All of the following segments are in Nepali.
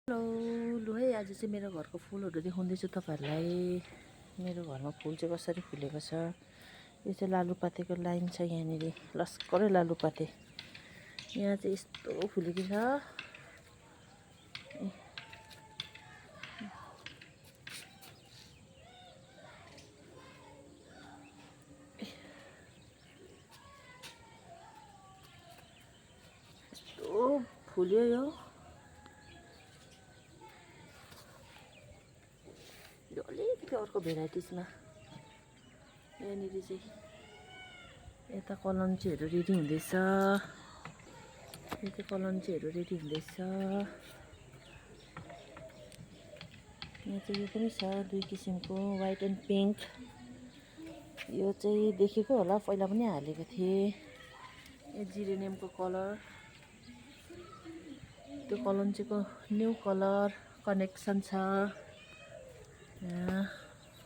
हेलो लु है आज चाहिँ मेरो घरको फुलहरू देखाउँदैछु तपाईँहरूलाई। मेरो घरमा फुल चाहिँ कसरी फुलेको छ। यो चाहिँ लालुपातेको लाइन छ, यहाँनिर लस्करै लालुपाते। यहाँ चाहिँ यस्तो फुलेको छ। यस्तो फुल्यो यो अलिकति अर्को भेराइटिजमा। यहाँनिर चाहिँ यता कलन्चीहरू रेडी हुँदैछ। यो चाहिँ कलन्चीहरू रेडी हुँदैछ। यहाँ चाहिँ यो पनि छ दुई किसिमको, वाइट एन्ड पिङ्क। यो चाहिँ देखेको होला, पहिला पनि हालेको थिएँ। यो जिरेनियमको कलर, त्यो कलन्चीको न्यू कलर कनेक्सन छ।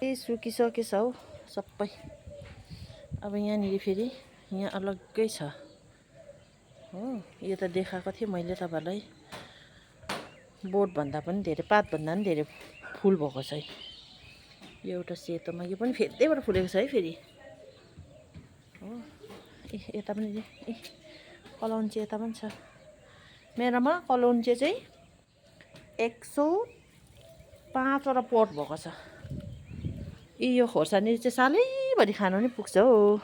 सुकिसकेछ हौ सबै। अब यहाँनिर फेरि यहाँ अलग्गै छ हो। यो त देखाएको थिएँ मैले तपाईँलाई। बोटभन्दा पनि धेरै, पातभन्दा पनि धेरै फुल भएको छ। यो एउटा सेतोमा, यो पनि फेदैबाट फुलेको छ है फेरि हो। यता पनि कलौन्चे यता पनि छ। मेरोमा कलौन्चे चाहिँ 105वटा पट भएको छ। यो खोर्सानी चाहिँ सालैभरि खानु नि पुग्छ हो।